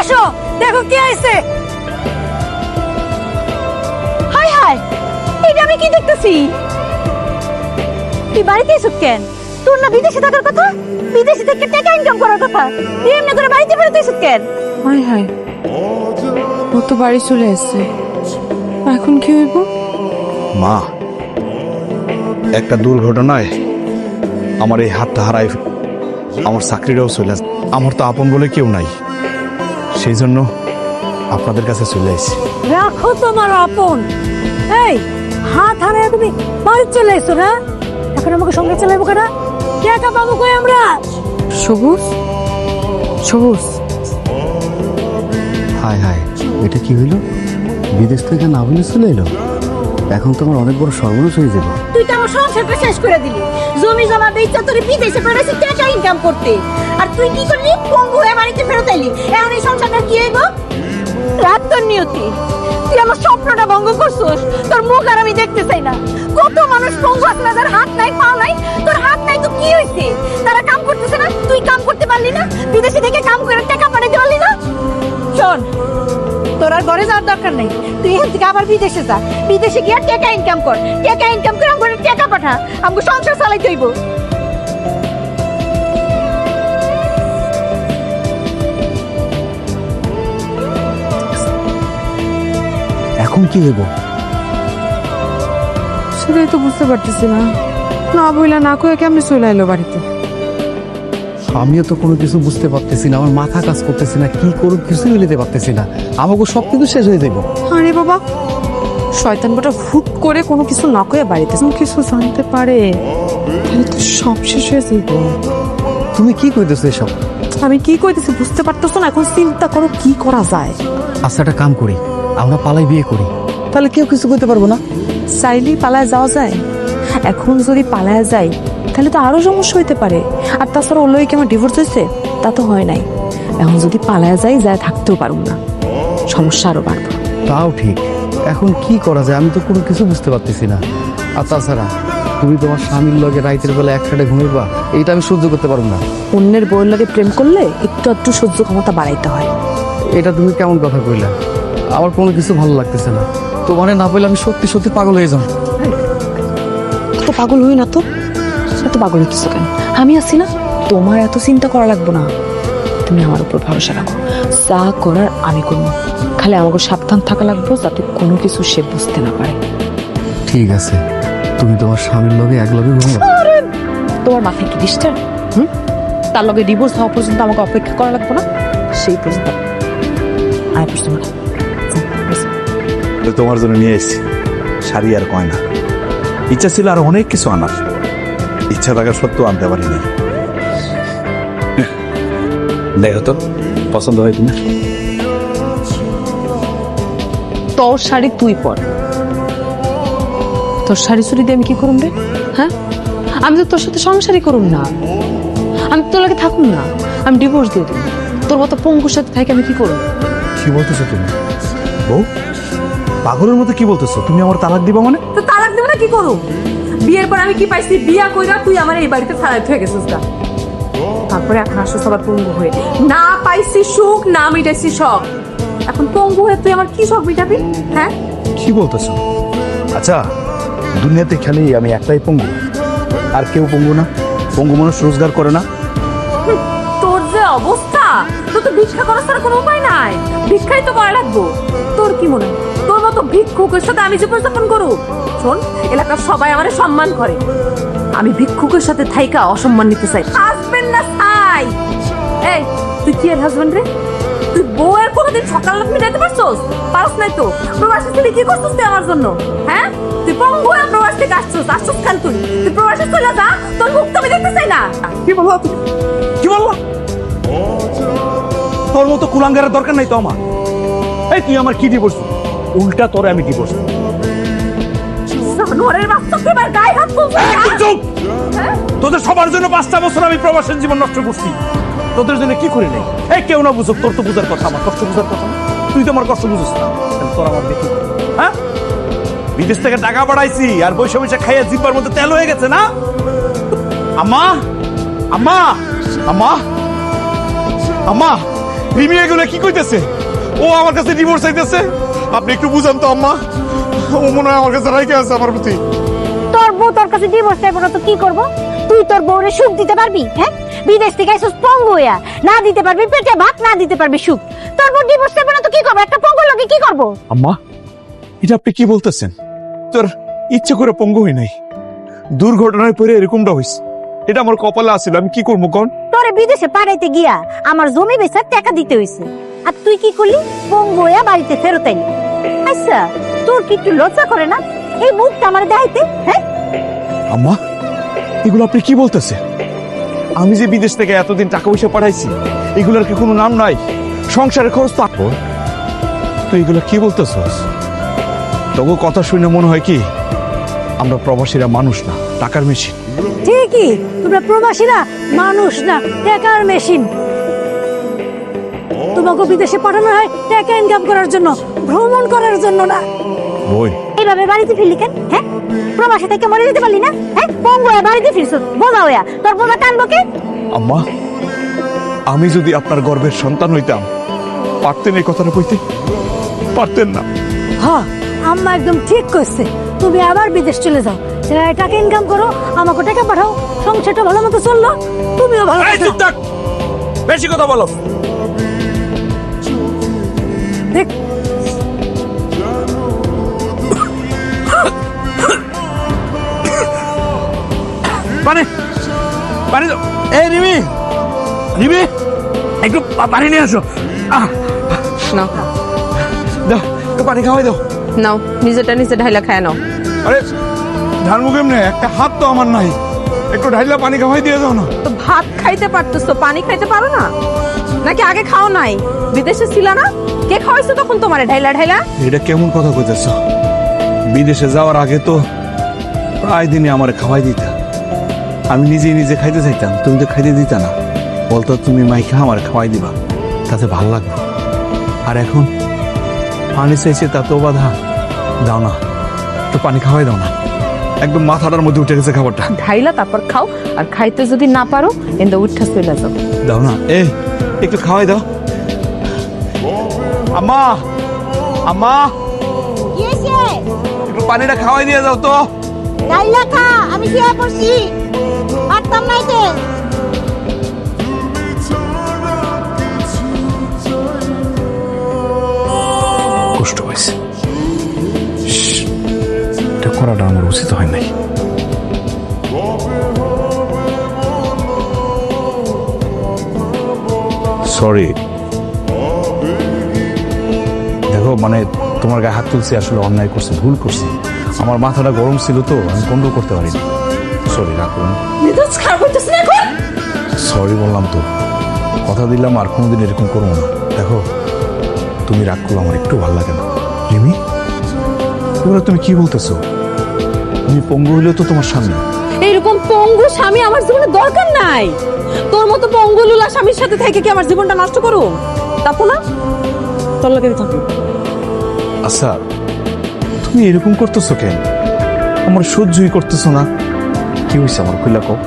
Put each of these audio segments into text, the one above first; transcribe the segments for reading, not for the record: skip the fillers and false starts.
আসো দেখো কে আইছে। হাই হাই, এটা আমি কি দেখতেছি? তুই বাড়িতে এসো কেন? তোর না বিদেশে থাকার কথা? বিদেশে থেকে টাকা ইনকাম করার কথা, তুই এমনি করে বাড়িতে ফেরত এসো কেন? হাই হাই, ও তো বাড়ি চলে এসছে, এখন কি হইব? মা, একটা দুর্ঘটনায় আমার এই হাতটা হারাই, আমার চাকরিটাও চলে আসে। আমার তো আপন বলে কেউ নাই, সেই জন্য আপনাদের কাছে চলে আসি। রাখো তোমার আপন। এই হাত হারায় তুমি বাড়ি চলে এসো না? এখন আমাকে সঙ্গে চালাবো কেনা? টাকা পাবো কই আমরা? সবুজ, সবুজ, হায় হায়, এটা কি হইল? বিদেশ থেকে না বলে চলে এলো। এখন তো আমার অনেক বড় সর্বনাশ হয়ে যাবে। তুই তো আমার সংসারটা শেষ করে দিলি। জমি জমা বেচা তোর বিদেশে পাঠাইছি টাকা ইনকাম করতে, আর তুই কি করলি? পঙ্গু হয়ে বাড়িতে ফেরত এলি। এখন এই সংসারটা কি হইব? রাত তোর নিয়তি, তুই আমার স্বপ্নটা ভঙ্গ করছিস। তোর মুখ আর আমি দেখতে চাই না। কত মানুষ পঙ্গু আছে না, যার হাত নাই পা নাই। তোর হাত নাই তো কি হয়েছে? তারা কাম করতেছে না, তুই কাম করতে পারলি না? বিদেশে থেকে কাম করে টাকা পাঠাইতে পারলি না? শোন, তোর আর ঘরে যাওয়ার দরকার নেই। তুই এখান থেকে আবার বিদেশে যা। বিদেশে গিয়ে টাকা ইনকাম কর। টাকা ইনকাম করে আমার টাকা পাঠা, আমাকে সংসার চালাইতে হইব। এখন কি হইব? সেটাই তো বুঝতে পারতেছি না। না বইলা না কয়ে কেমনি চলে এলো বাড়িতে? আমিও তো কোনো কিছু বুঝতে পারতেছি না, আমার মাথা কাজ করতেছি না, কি করব কিছুই মিলিতে পারতেছি না। আমাকে সব কিছু শেষ হয়ে যাইব। আরে বাবা, শয়তান বেটা হুট করে কোনো কিছু না কয়ে বাড়িতে কিছু জানতে পারে, তাহলে তো সব শেষ হয়ে যাইব। তুমি কি কইতেছো এসব? আমি কি কইতেছি বুঝতে পারতেছো না? এখন চিন্তা করো কি করা যায়। আচ্ছা, একটা কাম করি, আমরা পালাই বিয়ে করি, তাহলে কেউ কিছু করতে পারবো না। চাইলেই পালায় যাওয়া যায়? এখন যদি পালায় যাই তাহলে তো আরো সমস্যা হইতে পারে। আর তাছাড়া ওর লগে কি আমার ডিভোর্স হয়েছে? তা তো হয় নাই। এখন যদি পালায় যাই, যায় থাকতেও পারুম না, সমস্যা আরো বাড়বে। তাও ঠিক, এখন কি করা যায় আমি তো কোনো কিছু বুঝতে পারতেছি না। আর তাছাড়া তুমি তোমার স্বামীর লগে রাইতের বেলা একসাথে ঘুমাইবা, এইটা আমি সহ্য করতে পারবো না। অন্যের বউয়ের লগে প্রেম করলে একটু একটু সহ্য ক্ষমতা বাড়াইতে হয়। এটা তুমি কেমন কথা কইলা? আমার কোনো কিছু ভালো লাগতেছে না। তোমারে না বললে আমি সত্যি সত্যি পাগল হয়ে যাবো। এত পাগল হই না তো, এত পাগল হইতেছো কেন? আমি আছি না, তোমার এত চিন্তা করা লাগবো না। তুমি আমার উপর ভরসা রাখো, যা করার আমি করবো। খালি আমাকে সাবধান থাকা লাগবো যাতে কোনো কিছু সে বুঝতে না পারে। ঠিক আছে, তুমি তোমার স্বামীর লগে এক লগে ঘুমাও। তোমার মাথায় কি ডিস্টার্ব? তার লগে ডিভোর্স হওয়া পর্যন্ত আমাকে অপেক্ষা করা লাগবে না? সেই পর্যন্ত আয় পড়ছে না। তোমার জন্য নিয়ে এসেছি শাড়ি আর গয়না। ইচ্ছা ছিল আর অনেক কিছু আনার, ইচ্ছা থাকা সত্ত্বেও আনতে পারিনি। দেখো তো পছন্দ হয় কিনা। তোর শাড়ি তুই পর। তোর শাড়ি চুরি দিয়ে আমি কি করুম রে? হ্যাঁ, আমি তো তোর সাথে সংসারই করুম না, আমি তোর লাগে থাকুম না, আমি ডিভোর্স দিয়ে দেবো। তোর মতো পঙ্গুর সাথে থাকে আমি কি করবো? কি বলতেছো তুমি বউ? পাগলের মতো কি বলতেছো? তুমি আমার তালাক দিবা মানে? তো তালাক দেব না কি করব? বিয়ের পর আমি কি পাইছি? বিয়া কইরা তুই আমার এই বাড়িতে ফেলাই হয়ে গেছিস গা। তারপরে এখন আসো সবার পঙ্গু হয়ে। না পাইছি সুখ, না মিটাইছি শখ। এখন পঙ্গু হয়ে তুই আমার কি শখ মিটাবি? হ্যাঁ, কি বলতেছো? আচ্ছা, দুনিয়াতে খালি আমি একটাই পঙ্গু, আর কেউ পঙ্গু না? পঙ্গু মানুষ রোজগার করে না? তোর যে অবস্থা, তোর তো ভিক্ষা করার ছাড়া কোনো উপায় নাই। ভিক্ষাই তো করা লাগবো। তোর কি মনে হয় তোর মতো ভিক্ষুকের সাথে আমি জীবনযাপন করব? শোন, এলাকার সবাই আমারে সম্মান করে, আমি ভিক্ষুকের সাথে থাইকা অসম্মান নিতে চাই? হাজবেন্ড না চাই। এই তুই কি এর হাজবেন্ড রে? তুই বউয়ের কোনোদিন সকাল মিটাইতে পারছস? পারস নাই তো। প্রবাসী ছেলে কি করছিস তুই আমার জন্য? হ্যাঁ, তুই পঙ্গু হয়ে প্রবাস থেকে আসছস কেন? তুই প্রবাসে চলে যা, তোর মুখ তো আমি দেখতে চাই না। কি বলবো তুমি? কি বলবো? তোর মতো কুলাঙ্গারের দরকার নাই তো আমার। এই তুই আমার কি ডিভোর্স? উল্টা তোরে আমি ডিভোর্স। জানোয়ারের বাচ্চা, তুই আমার গায়ে হাত তুলছিস? একদম চুপ! তোদের সবার জন্য 5টা বছর আমি প্রবাসের জীবন নষ্ট করছি, তোদের জন্য কি করি নাই? এই কেউ না বুঝুক, তোর তো বুঝার কথা, আমার কষ্ট বুঝার কথা না। তুই তো আমার কষ্ট বুঝিস না, তোর আমার দেখি। হ্যাঁ, বিদেশ থেকে টাকা পাঠাইছি আর বৈশা বৈশা খাইয়া জিব্বার মধ্যে তেল হয়ে গেছে না? আম্মা, আম্মা, আম্মা, আম্মা, রিমি এগুলো কি কইতেছে? ও আমার কাছে ডিভোর্স চাইতেছে। আপনি একটু বুঝান তো আম্মা, ও মনে হয় আমার কাছে রাইকে আছে আমার প্রতি। তোর বউ তোর কাছে ডিভোর্স চাইবো না তো কি করব? তুই তোর বউরে সুখ দিতে পারবি? হ্যাঁ, বিদেশ থেকে এসে পঙ্গু হইয়া না দিতে পারবি পেটে ভাত, না দিতে পারবি সুখ। তোর বউ ডিভোর্স চাইবো না তো কি করবো? একটা পঙ্গু লোকে কি করবো? আম্মা, এটা আপনি কি বলতেছেন? তোর ইচ্ছে করে পঙ্গু হই নাই, দুর্ঘটনায় পড়ে এরকমটা হইছে। এটা আমার কপালে আছিল, আমি কি করবো কোন? তোরে বিদেশে পাঠাইতে গিয়া আমার জমি বেচা টাকা দিতে হইছে, আর তুই কি করলি? পঙ্গু হইয়া বাড়িতে ফেরত আইলি। আচ্ছা, তোর কি একটু লজ্জা করে না এই মুখটা আমার দেখাইতে? হ্যাঁ আম্মা, এগুলো আপনি কি বলতেছেন? আমি যে বিদেশ থেকে এতদিন টাকা পয়সা পাঠাইছি, এগুলোর কি কোনো নাম নাই? সংসারের খরচ তো আপন। তুই এগুলো কি বলতেছস? তবু কথা শুনে মনে হয় কি আমরা প্রবাসীরা মানুষ না, টাকার মেশিন। ঠিকই, তোমরা প্রবাসীরা মানুষ না, টাকার মেশিন। তোমাকে বিদেশে পাঠানো হয় টাকা ইনকাম করার জন্য, ভ্রমণ করার জন্য না। ওই এইভাবে বাড়িতে ফিরলি কেন? হ্যাঁ, প্রবাসী থেকে মরে যেতে পারলি না? হ্যাঁ, পঙ্গু হয়ে বাড়িতে ফিরছো, বোঝা হইয়া তোর বোঝা টানবো কে? আম্মা, আমি যদি আপনার গর্ভের সন্তান হইতাম, পারতেন এই কথাটা কইতে? পারতেন না। হ্যাঁ, আম্মা একদম ঠিক কইছে। তুমি আবার বিদেশ চলে যাও, টাকা ইনকাম করো, আমাকে টাকা পাঠাও, সংসারটা ভালো মতো চললো, তুমিও ভালো এই চুপ থাক, বেশি কথা বলো। দেখ। পানি, পানি দাও। এই রিমি, রিমি, একটু পানি নিয়ে আসো। নাও দাও, একটু পানি খাওয়াই দাও। নাও, নিজেটা নিজে ঢাইলা খায় নাও। আরে ধানমু কেমনে? একটা হাত তো আমার নাই, একটু ঢাইলা পানি খাওয়াই দিয়ে দাও না। তো ভাত খাইতে পারতেছো, পানি খাইতে পারো না নাকি? আগে খাও নাই? বিদেশে ছিল না? কে খাওয়াইছো তখন তোমারে ঢাইলা ঢাইলা? এটা কেমন কথা কইতেছ? বিদেশে যাওয়ার আগে তো প্রায় দিনে আমার খাওয়াই দিতা। আমি নিজে নিজে খাইতে চাইতাম, তুমি তো খাইতে দিতা না। বলতো তুমি মাইখা আমার খাওয়াই দিবা, তাতে ভাল লাগবে। আর এখন পানি চাইছে তাতেও বাধা। দাও না, একটু পানি খাওয়াই দাও না। একদম মাথাটার মধ্যে উঠে গেছে খাবারটা। ঢাইলা তারপর খাও, আর খাইতে যদি না পারো এন্দা উঠা চলে যাও। দাও না, এই একটু খাওয়াই দাও। আম্মা, আম্মা, কি হয়েছে? একটু পানিটা খাওয়াই দিয়ে দাও তো। ডাইলা খা, আমি শুয়ে পড়ছি, পারতাম নাইতে। কষ্ট হয়েছে, এটা করাটা আমার উচিত হয় নাই। সরি। দেখো, মানে তোমার গায়ে হাত তুলছি, আসলে অন্যায় করছি, ভুল করছি। আমার মাথাটা গরম ছিল তো, আমি কন্ট্রোল করতে পারিনি। সরি, রাগ করুন। মেজাজ খারাপ হইতেছে না এখন? সরি বললাম তো, কথা দিলাম আর কোনোদিন এরকম করবো না। দেখো, তুমি রাগ করলে আমার একটু ভালো লাগে না। রিমি, এগুলো তুমি কি বলতেছো? তুমি পঙ্গু হইলেও তো তোমার স্বামী। এইরকম পঙ্গু স্বামী আমার জীবনে দরকার নাই। তোর মতো পঙ্গু লুলা স্বামীর সাথে থেকে কি আমার জীবনটা নষ্ট করো? তাপো না, তোর লাগে থাকো। আচ্ছা, তুমি এরকম করতেছো কেন? আমার সহ্যই করতেছো না। কি হয়েছে আমার, খুলে কও।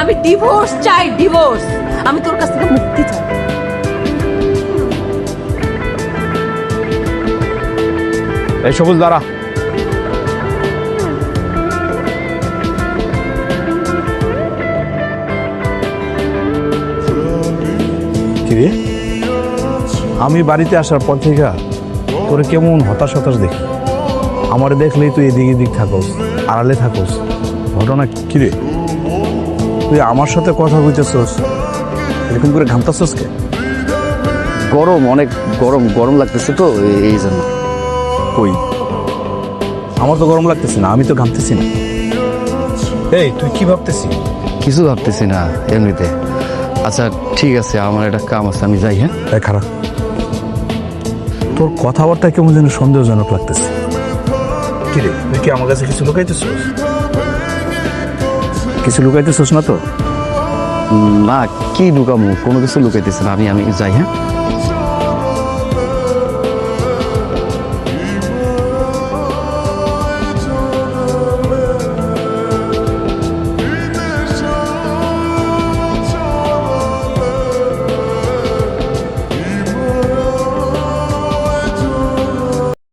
আমি ডিভোর্স চাই, ডিভোর্স। আমি তোর কাছ থেকে মুক্তি চাই। এই সবুজ, দাঁড়া। কিরে, আমি বাড়িতে আসার পর থেকে তোরে কেমন হতাশ হতাশ দেখি। আমারে দেখলেই তুই এদিক এদিক থাকোস, আড়ালে থাকোস। ঘটনা কিরে? তুই আমার সাথে কথা বলতেছস, এরকম করে ঘামতাছস কে? গরম, অনেক গরম, গরম লাগতেছে তো এই জন্য। কই, আমার তো গরম লাগতেছে না, আমি তো ঘামতেছি না। এই তুই কি ভাবতেছিস? কিছু ভাবতেছি না, এমনিতে। আচ্ছা ঠিক আছে, আমার একটা কাম আছে, আমি যাই। হ্যাঁ, এই খারাপ, তোর কথাবার্তা কেমন যেন সন্দেহজনক লাগতেছে। কিরে, তুই কি আমার কাছে কিছু লুকাইতেছিস? কিছু লুকাইতেছিস না তো? না, কি লুকামু? কোনো কিছু লুকাইতেছে না, আমি যাই। হ্যাঁ।